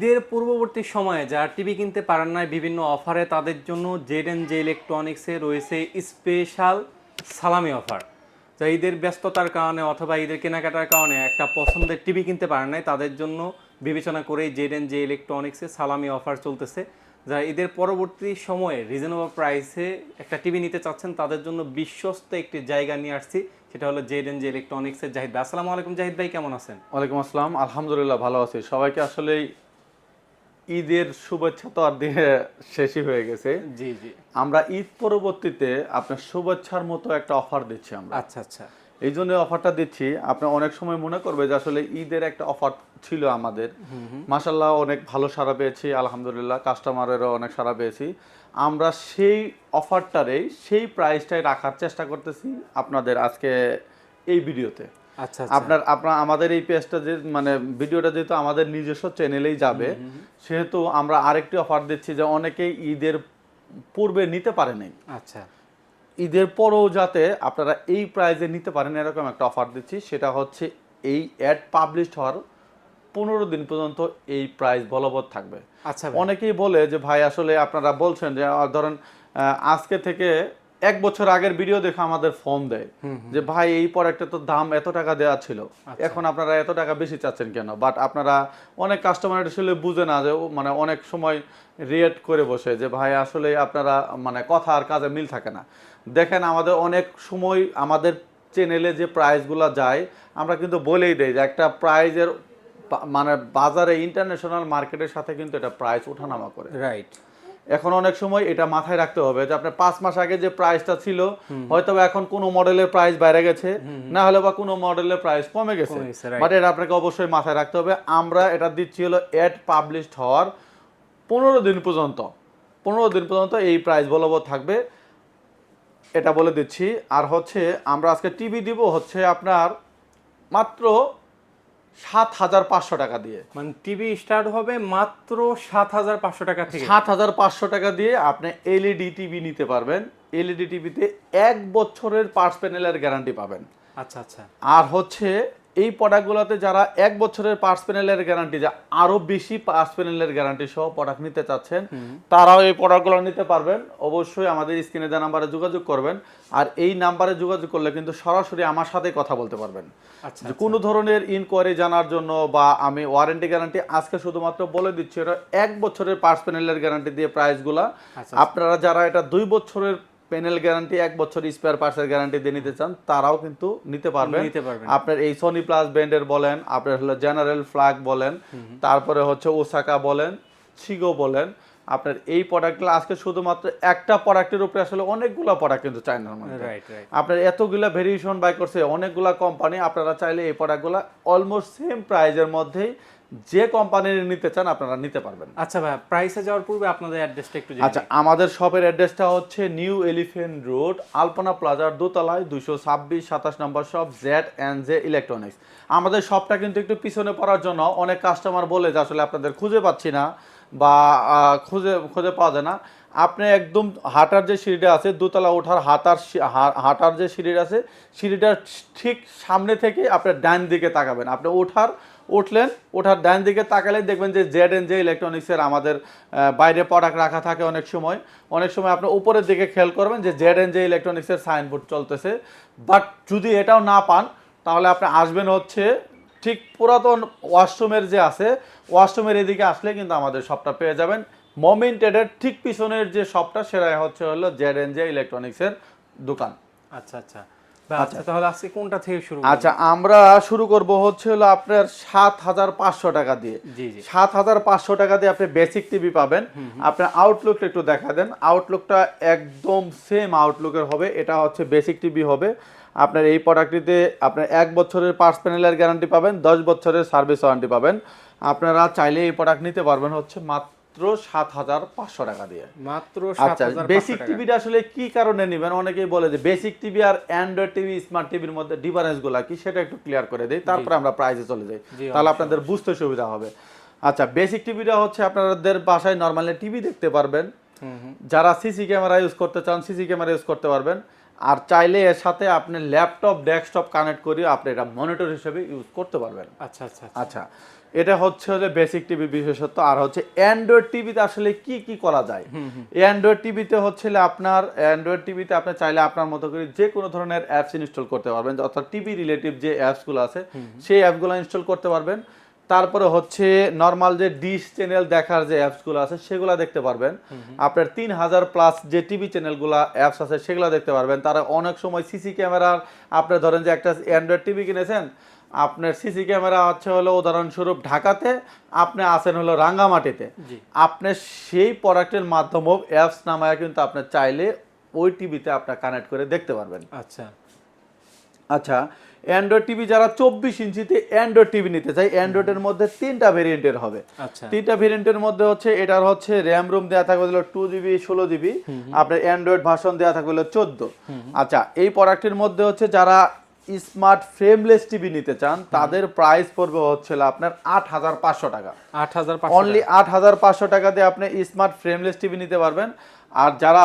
ঈদের পূর্ববর্তী সময়ে যারা টিভি কিনতে পারেন না বিভিন্ন অফারে তাদের জন্য জেড ইলেকট্রনিক্সে রয়েছে স্পেশাল সালামি অফার। যা ঈদের ব্যস্ততার কারণে অথবা ঈদের কেনাকাটার কারণে একটা পছন্দের টিভি কিনতে পারেন নাই তাদের জন্য বিবেচনা করেই জেড ইলেকট্রনিক্সে সালামি অফার চলতেছে। যারা ঈদের পরবর্তী সময়ে রিজনেবল প্রাইসে একটা টিভি নিতে চাচ্ছেন তাদের জন্য বিশ্বস্ত একটি জায়গা নিয়ে আসছি, সেটা হলো জেড ইলেকট্রনিক্সের জাহিদ ভাই। আসসালামু আলাইকুম জাহিদ ভাই, কেমন আছেন? ওয়ালাইকুম আসসালাম, আলহামদুলিল্লাহ ভালো আছি। সবাইকে আসলে ঈদের শুভেচ্ছা তো আর দিয়ে শেষই হয়ে গেছে। জি জি। আমরা ঈদ পরবর্তীতে আপনার শুভেচ্ছার মতো একটা অফার দিচ্ছি আমরা। আচ্ছা আচ্ছা। এই জন্য অফারটা দিচ্ছি। আপনার অনেক সময় মনে করবে যে আসলে ঈদের একটা অফার ছিল আমাদের, মাশাল্লাহ অনেক ভালো সাড়া পেয়েছি, আলহামদুলিল্লাহ কাস্টমারেরও অনেক সাড়া পেয়েছি। আমরা সেই অফারটারেই সেই প্রাইসটাই রাখার চেষ্টা করতেছি আপনাদের আজকে এই ভিডিওতে। আচ্ছা আচ্ছা। আপনার আমাদের এই পেজটা যে মানে ভিডিওটা যেহেতু আমাদের নিজস্ব চ্যানেলেই যাবে, সেহেতু আমরা আরেকটি অফার দিচ্ছি যে অনেকেই ঈদের পূর্বে নিতে পারে নাই, আচ্ছা ঈদের পরেও যাতে আপনারা এই প্রাইজে নিতে পারেন এরকম একটা অফার দিচ্ছি। সেটা হচ্ছে এই অ্যাড পাবলিশ হওয়ার 15 দিন পর্যন্ত এই প্রাইস বলবৎ থাকবে। আচ্ছা। অনেকেই বলে যে ভাই আসলে আপনারা বলছেন যে ধরেন আজকে থেকে 1 বছর আগের ভিডিও দেখে আমাদের ফোন দেয় যে ভাই এই প্রোডাক্টের তো দাম এত টাকা দেওয়া ছিল, এখন আপনারা এত টাকা বেশি চাচ্ছেন কেন? বাট আপনারা অনেক কাস্টমার আসলে বুঝে না যে মানে অনেক সময় রিয়েক্ট করে বসে যে ভাই আসলে আপনারা মানে কথা আর কাজে মিল থাকে না। দেখেন আমাদের অনেক সময় আমাদের চ্যানেলে যে প্রাইসগুলো যায় আমরা কিন্তু বলেই দেই যে একটা প্রাইজের মানে বাজারে ইন্টারন্যাশনাল মার্কেটের সাথে কিন্তু এটা প্রাইস ওঠানামা করে। রাইট। এখন অনেক সময় এটা মাথায় রাখতে হবে যে আপনার 5 মাস আগে যে প্রাইসটা ছিল হয়তো এখন কোনো মডেলের প্রাইস বেড়ে গেছে, না হলে বা কোনো মডেলের প্রাইস কমে গেছে, বাট এটা আপনাকে অবশ্যই মাথায় রাখতে হবে। আমরা এটা দিচ্ছি হলো অ্যাড পাবলিশড হওয়ার 15 দিন পর্যন্ত। 15 দিন পর্যন্ত এই প্রাইস বলবৎ থাকবে, এটা বলে দিচ্ছি। আর হচ্ছে আমরা আজকে টিভি দিব হচ্ছে আপনার মাত্র 7,500 টাকা দিয়ে। মানে টিভি স্টার্ট হবে মাত্র 7,500 টাকা থেকে। 7,500 টাকা দিয়ে আপনি এলইডি টিভি নিতে পারবেন। এলইডি টিভিতে 1 বছরের পার্টস প্যানেলের গ্যারান্টি পাবেন। আচ্ছা আচ্ছা। আর হচ্ছে এই প্রোডাক্টগুলোতে যারা 1 বছরের পার্টস প্যানেলের গ্যারান্টি, যা আরো বেশি পার্টস প্যানেলের গ্যারান্টি সহ প্রোডাক্ট নিতে চাচ্ছেন, তারাও এই প্রোডাক্টগুলো নিতে পারবেন। অবশ্যই আমাদের স্ক্রিনে দেওয়া নাম্বারে যোগাযোগ করবেন। আর এই নাম্বারে যোগাযোগ করলে কিন্তু সরাসরি আমার সাথে কথা বলতে পারবেন। আচ্ছা। যে কোনো ধরনের ইনকোয়ারি জানার জন্য বা আমি ওয়ারেন্টি গ্যারান্টি আজকে শুধুমাত্র বলে দিচ্ছি, এটা 1 বছরের পার্টস প্যানেলের গ্যারান্টি দিয়ে প্রাইসগুলা। আপনারা যারা এটা 2 বছরের প্যানেল গ্যারান্টি 1 বছর স্পেয়ার পার্টসের গ্যারান্টি দিয়ে নিতে চান তারাও কিন্তু নিতে পারবেন। আপনার এই সনি প্লাস ব্র্যান্ডের বলেন, আপনার হলো জেনারেল ফ্ল্যাগ বলেন, তারপরে হচ্ছে ওসাকা বলেন, শিগো বলেন, আপনার এই প্রোডাক্টগুলো আজকে শুধুমাত্র একটা প্রোডাক্টের উপরে আসলে অনেকগুলো প্রোডাক্ট কিন্তু চায়নার মধ্যে আপনার এতগুলা ভেরিয়েশন বাই করছে অনেকগুলা কোম্পানি। আপনারা চাইলে এই প্রোডাক্টগুলো অলমোস্ট সেম প্রাইজের মধ্যেই যে কোম্পানির নিতে চান আপনারা নিতে পারবেন। আচ্ছা ভাই, প্রাইসে যাওয়ার পূর্বে আপনাদের অ্যাড্রেসটা একটু জানান। আচ্ছা, আমাদের শপের অ্যাড্রেসটা হচ্ছে নিউ এলিফ্যান্ট রোড, আলপনা প্লাজার দোতলায় 226-27 নম্বর শপ, জেড ইলেকট্রনিক্স। আমাদের শপটা কিন্তু একটু পিছনে পড়ার জন্য অনেক কাস্টমার বলে যে আসলে আপনাদের খুঁজে পাচ্ছি না বা খুঁজে পাওয়া যায় না। আপনি একদম হাঁটার যে সিঁড়িটা আছে, দোতলা ওঠার হাঁটার যে সিঁড়িটা আছে, সিঁড়িটার ঠিক সামনে থেকে আপনার ডান দিকে তাকাবেন। আপনি ওঠার ডান দিকে তাকালে দেখবেন যে জেড ইলেকট্রনিক্সের আমাদের বাইরে প্রোডাক্ট রাখা থাকে। অনেক সময় আপনি উপরের দিকে খেয়াল করবেন যে জেড ইলেকট্রনিক্সের সাইনবোর্ড চলতেছে। বাট যদি এটাও না পান তাহলে আপনি আসবেন হচ্ছে ঠিক পুরাতন ওয়াশরুমের যে আছে, ওয়াশরুমের এদিকে আসলে কিন্তু আমাদের শপটা পেয়ে যাবেন। মোমেন্টেডের ঠিক পিছনের যে শপটা সেটা হলো জেড ইলেকট্রনিক্সের দোকান। আচ্ছা আচ্ছা। আচ্ছা, তাহলে আজকে কোনটা থেকে শুরু? আচ্ছা, আমরা শুরু করব হচ্ছে হলো আপনার 7,500 টাকা দিয়ে। 7,500 টাকা দিয়ে আপনি বেসিক টিভি পাবেন। আপনার আউটলুকটা একটু দেখা দেন। আউটলুকটা একদম সেম আউটলুকের হবে। এটা হচ্ছে বেসিক টিভি হবে। আপনার এই প্রোডাক্টটিতে আপনার 1 বছরের পার্টস প্যানেলের গ্যারান্টি পাবেন, 10 বছরের সার্ভিস ওয়ারেন্টি পাবেন। আপনারা চাইলে এই প্রোডাক্ট নিতে পারবেন হচ্ছে মাত্র 7,500 টাকা দিয়ে। মাত্র 7,500 টাকা। বেসিক টিভিটা আসলে কি কারণে নেবেন? অনেকেই বলে যে বেসিক টিভি আর অ্যান্ড্রয়েড টিভি, স্মার্ট টিভির মধ্যে ডিফারেন্সগুলো কি সেটা একটু ক্লিয়ার করে দেই, তারপরে আমরা প্রাইসে চলে যাই, তাহলে আপনাদের বুঝতে সুবিধা হবে। আচ্ছা, বেসিক টিভিটা হচ্ছে আপনাদের বাসায় নরমালি টিভি দেখতে পারবেন। যারা সিসি ক্যামেরা ইউজ করতে চান সিসি ক্যামেরা ইউজ করতে পারবেন। আর চাইলে এর সাথে আপনি ল্যাপটপ ডেস্কটপ কানেক্ট করে আপনি এটা মনিটর হিসেবে ইউজ করতে পারবেন। আচ্ছা আচ্ছা আচ্ছা, এটা হচ্ছে বেসিক টিভি বিশেষত্ব। আর হচ্ছে অ্যান্ড্রয়েড টিভিতে আসলে কি কি করা যায়, অ্যান্ড্রয়েড টিভিতে হচ্ছে আপনার অ্যান্ড্রয়েড টিভিতে আপনি চাইলে আপনার মতো করে যে কোনো ধরনের অ্যাপস ইনস্টল করতে পারবেন, অর্থাৎ টিভি রিলেটিভ যে অ্যাপসগুলো আছে সেই অ্যাপগুলো ইনস্টল করতে পারবেন। তারপরে হচ্ছে নর্মাল যে ডিশ চ্যানেল দেখার যে অ্যাপসগুলো আছে সেগুলো দেখতে পারবেন। আপনার 3000+ যে টিভি চ্যানেলগুলো অ্যাপস আছে সেগুলো দেখতে পারবেন। তারা অনেক সময় সিসি ক্যামেরার, আপনি ধরেন যে একটা অ্যান্ড্রয়েড টিভি কিনেছেন, আপনার সিসি ক্যামেরা হচ্ছে উদাহরণস্বরূপ ঢাকাতে, আপনি আছেন রাঙ্গামাটিতে, আপনি সেই প্রোডাক্টের মাধ্যমেও অ্যাপস নামায় কিন্তু আপনি চাইলে ওই টিভিতে আপনি কানেক্ট করে দেখতে পারবেন। আচ্ছা আচ্ছা, অ্যান্ড্রয়েড টিভি যারা 24 ইঞ্চিতে অ্যান্ড্রয়েড টিভি নিতে চাই, অ্যান্ড্রয়েডের মধ্যে 3টা ভেরিয়েন্টের হবে। আচ্ছা 3টা ভেরিয়েন্টের মধ্যে হচ্ছে এটার হচ্ছে র্যাম রুম দেওয়া থাকবে 2GB 16GB, আপনার অ্যান্ড্রয়েড ভার্সন দেওয়া থাকবে 14। আচ্ছা, এই প্রোডাক্টের মধ্যে হচ্ছে যারা স্মার্ট ফ্রেমলেস টিভি নিতে চান তাদের প্রাইস পড়বে হচ্ছে আপনার 8500 টাকা। 8500 অনলি 8500 টাকা দিয়ে আপনি স্মার্ট ফ্রেমলেস টিভি নিতে পারবেন। আর যারা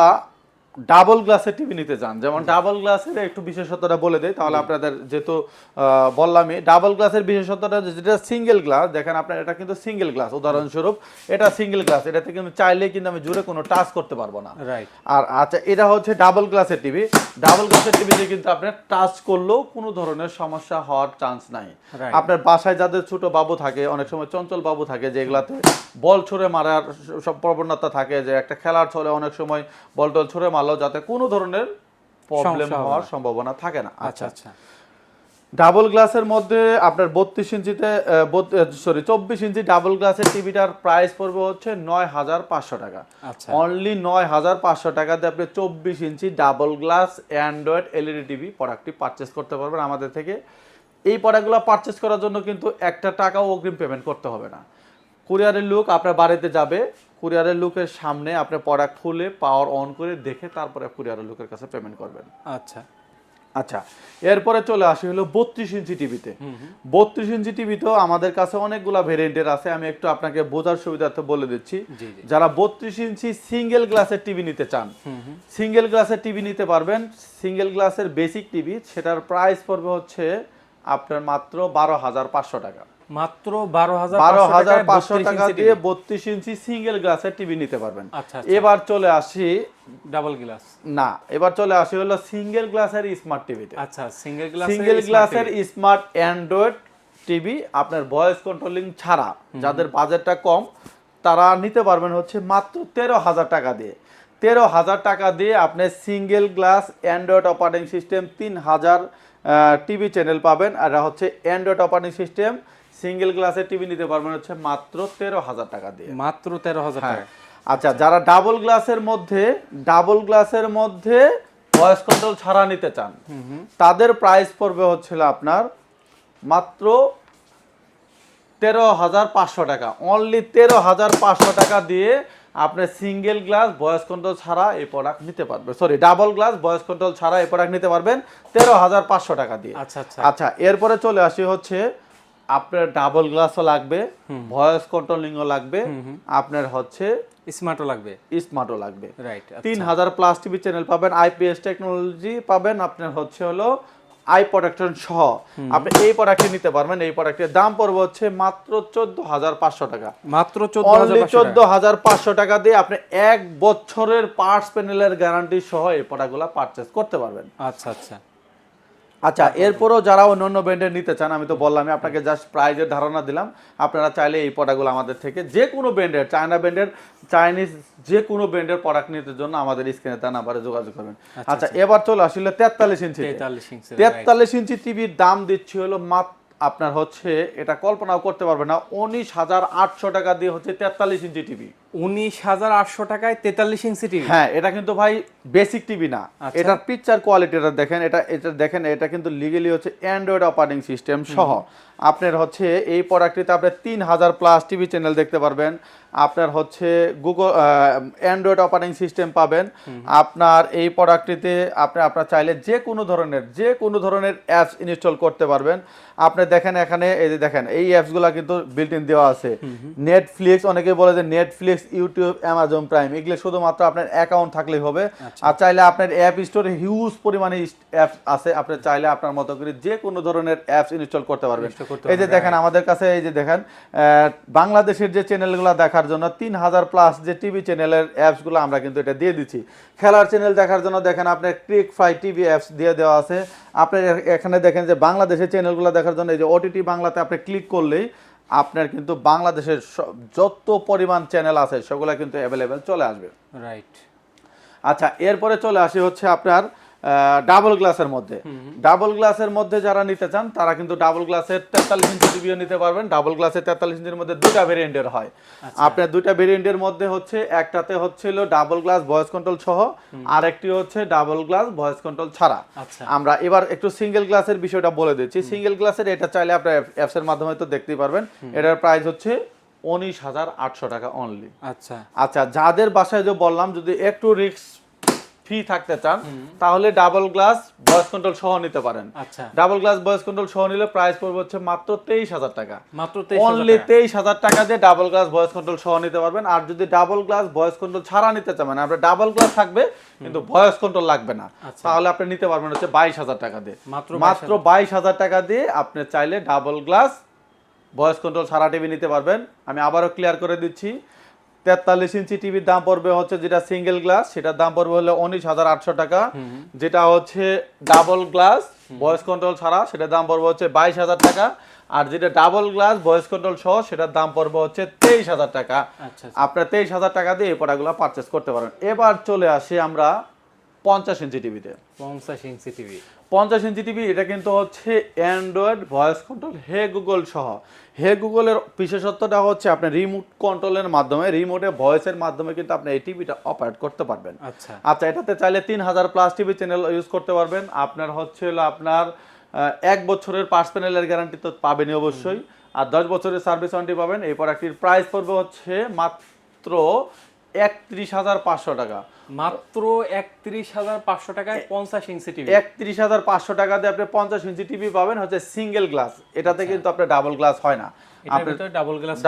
ডাবল গ্লাসের টিভি নিতে চান, যেমন ডাবল গ্লাসের একটু বিশেষত্বটা বলে দেয় তাহলে আপনাদের, যেহেতু বললামই ডাবল গ্লাসের বিশেষত্বটা, যেটা সিঙ্গেল গ্লাস দেখেন আপনার, এটা কিন্তু সিঙ্গেল গ্লাস, উদাহরণস্বরূপ এটা সিঙ্গেল গ্লাস, এটাতে কিন্তু চাইলে কিন্তু আমি জুড়ে কোনো টাচ করতে পারবো না। রাইট। আর আচ্ছা, এটা হচ্ছে ডাবল গ্লাসের টিভি। ডাবল গ্লাসের টিভিতে কিন্তু আপনার টাচ করলেও কোনো ধরনের সমস্যা হওয়ার চান্স নাই। আপনার বাসায় যাদের ছোট বাবু থাকে, অনেক সময় চঞ্চল বাবু থাকে যেগুলাতে বল ছুঁড়ে মারার সব প্রবণতা থাকে, যে একটা খেলার ছলে অনেক সময় বল টল ছুঁড়ে মারলো যাতে কোনো ধরনের প্রবলেম হওয়ার সম্ভাবনা থাকে না। আচ্ছা আচ্ছা, ডাবল গ্লাসের মধ্যে আপনার 32 ইঞ্চিতে 24 ইঞ্চি ডাবল গ্লাসের টিভিটার প্রাইস পড়বে হচ্ছে 9500 টাকা। আচ্ছা অনলি 9500 টাকা দিয়ে আপনি 24 inch double glass Android LED TV প্রোডাক্টটি পারচেস করতে পারবেন আমাদের থেকে। এই প্রোডাক্টগুলো পারচেস করার জন্য কিন্তু একটা টাকাও অগ্রিম পেমেন্ট করতে হবে না। কুরিয়ারের লোক আপনার বাড়িতে যাবে, কুরিয়ারের লোকের সামনে আপনি প্রোডাক্ট খুলে পাওয়ার অন করে দেখে তারপরে কুরিয়ারের লোকের কাছে পেমেন্ট করবেন। আচ্ছা আচ্ছা, এরপরে চলে আসি 32 ইঞ্চি টিভিতে। 32 ইঞ্চি টিভিতেও আমাদের কাছে অনেকগুলা ভেরিয়েন্টের আছে, আমি একটু আপনাকে বোঝার সুবিধার্থে বলে দিচ্ছি। যারা 32 ইঞ্চি সিঙ্গেল গ্লাসের টিভি নিতে চান, সিঙ্গেল গ্লাসের টিভি নিতে পারবেন। সিঙ্গেল গ্লাসের বেসিক টিভি, সেটার প্রাইস পড়বে হচ্ছে আপনার মাত্র 12500 টাকা। মাত্র 12500 টাকা দিয়ে 32 ইঞ্চি সিঙ্গেল গ্লাসের টিভি নিতে পারবেন। আচ্ছা, এবার চলে আসি ডাবল গ্লাস, না, এবার চলে আসি সিঙ্গেল গ্লাসের স্মার্ট টিভিতে। আচ্ছা, সিঙ্গেল গ্লাসের স্মার্ট অ্যান্ড্রয়েড টিভি আপনার ভয়েস কন্ট্রোলিং ছাড়া, যাদের বাজেটটা কম তারা নিতে পারবেন হচ্ছে মাত্র 13000 টাকা দিয়ে। 13000 টাকা দিয়ে আপনি single glass Android operating system 3000 TV channel পাবেন। আর হচ্ছে অ্যান্ড্রয়েড অপারেটিং সিস্টেম সিঙ্গেল গ্লাসের টিভি নিতে পারবেন হচ্ছে মাত্র 13000 টাকা দিয়ে। মাত্র 13000 টাকা। আচ্ছা, যারা ডাবল গ্লাসের মধ্যে ভয়েস কন্ট্রোল ছাড়া নিতে চান, তাদের প্রাইস পড়বে হচ্ছিল আপনার মাত্র 13500 টাকা। অনলি 13500 টাকা দিয়ে আপনি সিঙ্গেল গ্লাস ভয়েস কন্ট্রোল ছাড়া এই প্রোডাক্ট নিতে পারবেন, ডাবল গ্লাস ভয়েস কন্ট্রোল ছাড়া এই প্রোডাক্ট নিতে পারবেন 13500 টাকা দিয়ে। আচ্ছা আচ্ছা আচ্ছা, এরপরে চলে আসি হচ্ছে আপনার ডাবল গ্লাসও লাগবে, ভয়েস কন্ট্রোলিংও লাগবে, আপনার হচ্ছে স্মার্টও লাগবে। রাইট। 3000+ টিভি চ্যানেল পাবেন, আইপিএস টেকনোলজি পাবেন, আপনার হচ্ছে আই প্রোটেকশন সহ আপনি এই প্রোডাক্টটি নিতে পারবেন। এই প্রোডাক্টের দাম পড়বে হচ্ছে মাত্র 14500 টাকা। মাত্র 14500 টাকা দিয়ে আপনি 1 বছরের পার্টস প্যানেলের গ্যারান্টি সহ এই প্রোডাক্টগুলো পারচেজ করতে পারবেন। আচ্ছা আচ্ছা আচ্ছা, এরপরও যারা অন্য ব্র্যান্ডের নিতে চান, আমি তো বললামই আপনাকে, জাস্ট প্রাইজের ধারণা দিলাম। আপনারা চাইলে এই প্রোডাক্টগুলো আমাদের থেকে যে কোনো ব্র্যান্ডের, চায়না ব্র্যান্ডের, চাইনিজ যে কোনো ব্র্যান্ডের প্রোডাক্ট নিতে জন্য আমাদের স্ক্রিনে তার নাম্বারে যোগাযোগ করবেন। আচ্ছা, এবার চলে আসলে 43 ইঞ্চি। 43 ইঞ্চি টিভির দাম দিচ্ছি মাত্র আপনার হচ্ছে, এটা কল্পনাও করতে পারবে না, 19800 টাকা দিয়ে হচ্ছে 43 ইঞ্চি টিভি। 19800 টাকায় 43 ইঞ্চি টিভি? হ্যাঁ, এটা কিন্তু ভাই বেসিক টিভি না, এটার পিকচার কোয়ালিটিটা দেখেন, এটা দেখেন, এটা কিন্তু লিগ্যালি হচ্ছে অ্যান্ড্রয়েড অপারেটিং সিস্টেম সহ। আপনার হচ্ছে এই প্রোডাক্টটিতে আপনি 3000+ টিভি চ্যানেল দেখতে পারবেন, আপনার হচ্ছে গুগল অ্যান্ড্রয়েড অপারেটিং সিস্টেম পাবেন। আপনার এই প্রোডাক্টটিতে আপনার চাইলে যে কোনো ধরনের অ্যাপস ইনস্টল করতে পারবেন। আপনি দেখেন এখানে, এই যে দেখেন, এই অ্যাপসগুলো কিন্তু বিল্ট ইন দেওয়া আছে। নেটফ্লিক্স, অনেকে বলে যে নেটফ্লিক্স, ইউটিউব, অ্যামাজন প্রাইম, এগুলো শুধুমাত্র আপনার অ্যাকাউন্ট থাকলেই হবে। আর চাইলে আপনার অ্যাপ স্টোরে হিউজ পরিমাণে অ্যাপস আছে, আপনি চাইলে আপনার মতো করে যে কোনো ধরনের অ্যাপস ইনস্টল করতে পারবেন। করতে এই যে দেখেন আমাদের কাছে এই যে দেখেন বাংলাদেশের যে চ্যানেলগুলো দেখার জন্য 3000 প্লাস যে টিভি চ্যানেলের অ্যাপসগুলো আমরা কিন্তু এটা দিয়ে দিচ্ছি। খেলার চ্যানেল দেখার জন্য দেখেন আপনার ক্লিক ফ্রাই টিভি অ্যাপস দিয়ে দেওয়া আছে। আপনি এখানে দেখেন যে বাংলাদেশের চ্যানেলগুলো দেখার জন্য এই যে ওটিটি বাংলাতে আপনি ক্লিক করলেই আপনার কিন্তু বাংলাদেশের যত পরিমাণ চ্যানেল আছে সেগুলো কিন্তু অ্যাভেলেবেল চলে আসবে। রাইট। আচ্ছা, এরপরে চলে আসি হচ্ছে আপনার ডাবল গ্লাসের মধ্যে। ডাবল গ্লাসের মধ্যে যারা নিতে চান তারা কিন্তু ডাবল গ্লাসের 43 ইঞ্চি টিভিও নিতে পারবেন। ডাবল গ্লাসের 43 ইঞ্চির মধ্যে দুটা ভেরিয়েন্টের হয়। আপনার দুটা ভেরিয়েন্টের মধ্যে হচ্ছে একটাতে হচ্ছিল ডাবল গ্লাস ভয়েস কন্ট্রোল সহ, আর একটি হচ্ছে ডাবল গ্লাস ভয়েস কন্ট্রোল ছাড়া। আমরা এবার একটু সিঙ্গেল গ্লাসের বিষয়টা বলে দিচ্ছি। সিঙ্গেল গ্লাসের এটা চাইলে আপনার অ্যাপসের মাধ্যমে তো দেখতেই পারবেন। এটার প্রাইস হচ্ছে 19,800 টাকা অনলি। আচ্ছা আচ্ছা, যাদের বাসায় যে বললাম যদি একটু রিস্ক ফ্রি থাকতে চান তাহলে ডাবল গ্লাস ভয়েস কন্ট্রোল সহ নিতে পারেন। আচ্ছা, ডাবল গ্লাস ভয়েস কন্ট্রোল সহ নিলে প্রাইস পড়বে হচ্ছে মাত্র 23,000 টাকা। মাত্র অনলি 23,000 টাকা দিয়ে ডাবল গ্লাস ভয়েস কন্ট্রোল সহ নিতে পারবেন। আর যদি ডাবল গ্লাস ভয়েস কন্ট্রোল ছাড়া নিতে চান, মানে আপনার ডাবল গ্লাস থাকবে কিন্তু ভয়েস কন্ট্রোল লাগবে না, তাহলে আপনি নিতে পারবেন হচ্ছে 22,000 টাকা দিয়ে। মাত্র 22,000 টাকা দিয়ে আপনি চাইলে ডাবল গ্লাস ভয়েস কন্ট্রোল ছাড়া টিভি নিতে পারবেন। আমি আবারও ক্লিয়ার করে দিচ্ছি, 43 ইঞ্চি টিভির দাম পড়বে হচ্ছে যেটা সিঙ্গেল গ্লাস সেটার দাম পড়বে হলো 19,800 টাকা। যেটা হচ্ছে ডাবল গ্লাস ভয়েস কন্ট্রোল ছাড়া সেটার দাম পড়বে হচ্ছে 22,000 টাকা। আর যেটা ডাবল গ্লাস ভয়েস কন্ট্রোল সহ সেটার দাম পড়বে হচ্ছে 23,000 টাকা। আপনার 23,000 টাকা দিয়ে এই প্রোডাক্টগুলো পারচেস করতে পারেন। এবার চলে আসি আমরা 50 ইঞ্চি টিভিতে। 50 ইঞ্চি টিভি, 50 ইঞ্চি টিভি এটা কিন্তু হচ্ছে Android voice control hey Google সহ। হে গুগলের বিশেষত্বটা হচ্ছে আপনি রিমোট কন্ট্রোলের মাধ্যমে, রিমোটে ভয়েসের মাধ্যমে কিন্তু আপনি এই টিভিটা অপারেট করতে পারবেন। আচ্ছা, এটাতে চাইলে 3000 প্লাস টিভি চ্যানেল ইউজ করতে পারবেন। আপনার হচ্ছে আপনার 1 বছরের পার্টস প্যানেলের গ্যারান্টি তো পাবেনই অবশ্যই, আর 10 বছরের সার্ভিস ওয়ারেন্টি পাবেন। এই প্রোডাক্টটির প্রাইস পড়বে হচ্ছে মাত্র 31,500 টাকা। মাত্র 31,500 টাকায় 50 ইঞ্চি টিভি। 31,500 টাকা দিয়ে আপনি 50 ইঞ্চি টিভি পাবেন হচ্ছে সিঙ্গেল গ্লাস। এটাতে কিন্তু আপনার ডাবল গ্লাস হয় না।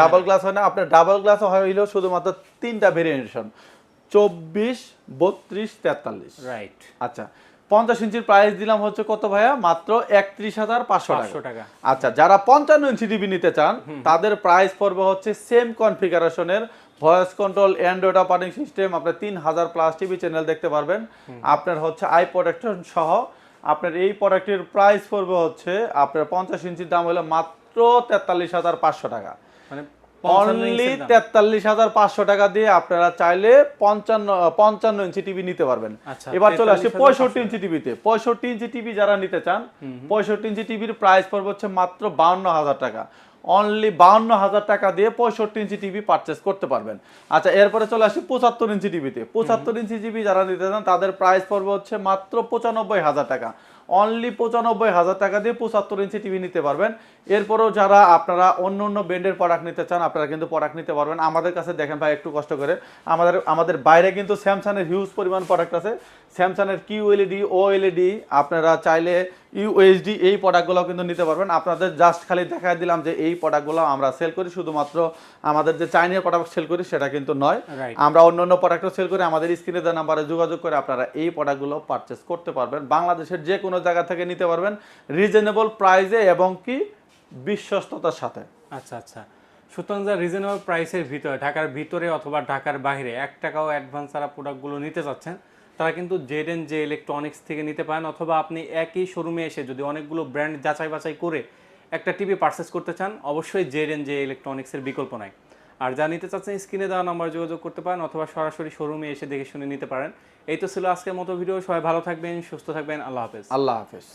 ডাবল গ্লাস হয় না, আপনার ডাবল গ্লাস হইলো শুধুমাত্র 3টা ভেরিয়েশন, 24, 32, 43। রাইট। আচ্ছা, 50 ইঞ্চির প্রাইস দিলাম হচ্ছে কত ভাইয়া? মাত্র 31,500 টাকা। আচ্ছা, যারা 55 ইঞ্চি টিভি নিতে চান তাদের প্রাইস পড়বে হচ্ছে সেম কনফিগারেশনের voice control Android operating system, আপনার 3000 প্লাস টিভি চ্যানেল দেখতে পারবেন। আপনার হচ্ছে আই প্রোটেকশন সহ আপনার এই প্রোডাক্টের প্রাইস পড়বে হচ্ছে আপনার 50 ইঞ্চির দাম হলো মাত্র 43,500 টাকা। মানে অনলি 43,500 টাকা দিয়ে আপনারা চাইলে 55 ইঞ্চি টিভি নিতে পারবেন। এবার চলে আসি 65 ইঞ্চি টিভিতে। 65 ইঞ্চি টিভি যারা নিতে চান, 65 ইঞ্চি টিভির প্রাইস পড়বে হচ্ছে মাত্র 52,000 টাকা। অনলি 52,000 টাকা দিয়ে 65 ইঞ্চি টিভি পারচেস করতে পারবেন। আচ্ছা, এরপরে চলে আসি 75 ইঞ্চি টিভিতে। 75 ইঞ্চি টিভি যারা নিতে চান তাদের প্রাইস পড়বে হচ্ছে মাত্র 95,000 টাকা। অনলি 95,000 টাকা দিয়ে 75 ইঞ্চি টিভি নিতে পারবেন। এরপরও যারা আপনারা অন্য অন্য ব্র্যান্ডের প্রোডাক্ট নিতে চান আপনারা কিন্তু প্রোডাক্ট নিতে পারবেন। আমাদের কাছে দেখেন ভাই একটু কষ্ট করে, আমাদের বাইরে কিন্তু স্যামসাংয়ের হিউজ পরিমাণ প্রোডাক্ট আছে। স্যামসাংয়ের QLED, OLED, আপনারা চাইলে UHD এই প্রোডাক্টগুলো কিন্তু নিতে পারবেন। আপনাদের জাস্ট খালি দেখাই দিলাম যে এই প্রোডাক্টগুলো আমরা সেল করি, শুধুমাত্র আমাদের যে চাইনিজ প্রোডাক্ট সেল করি সেটা কিন্তু নয়, আমরা অন্য অন্য প্রোডাক্টও সেল করি। আমাদের স্ক্রিনে দেওয়া নাম্বারে যোগাযোগ করে আপনারা এই প্রোডাক্টগুলো পারচেস করতে পারবেন। বাংলাদেশের যে কোনো জায়গা থেকে নিতে পারবেন রিজনেবল প্রাইসে এবং কি বিশ্বস্ততার সাথে। আচ্ছা আচ্ছা, সুতরাং যা রিজনেবল প্রাইসের ভিতরে, ঢাকার ভিতরে অথবা ঢাকার বাইরে 1 টাকাও অ্যাডভান্স ছাড়া প্রোডাক্টগুলো নিতে চাচ্ছেন তারা কিন্তু Z&J ইলেকট্রনিক্স থেকে নিতে পারেন। অথবা আপনি একই শোরুমে এসে যদি অনেকগুলো ব্র্যান্ড যাচাই বাছাই করে একটা টিভি পারচেস করতে চান অবশ্যই Z&J ইলেকট্রনিক্সের বিকল্প নাই। আর যা নিতে চাচ্ছেন স্ক্রিনে দেওয়া নাম্বার যোগাযোগ করতে পারেন অথবা সরাসরি শোরুমে এসে দেখে শুনে নিতে পারেন। এই তো ছিল আজকের মতো ভিডিও। সবাই ভালো থাকবেন, সুস্থ থাকবেন। আল্লাহ হাফেজ। আল্লাহ হাফেজ।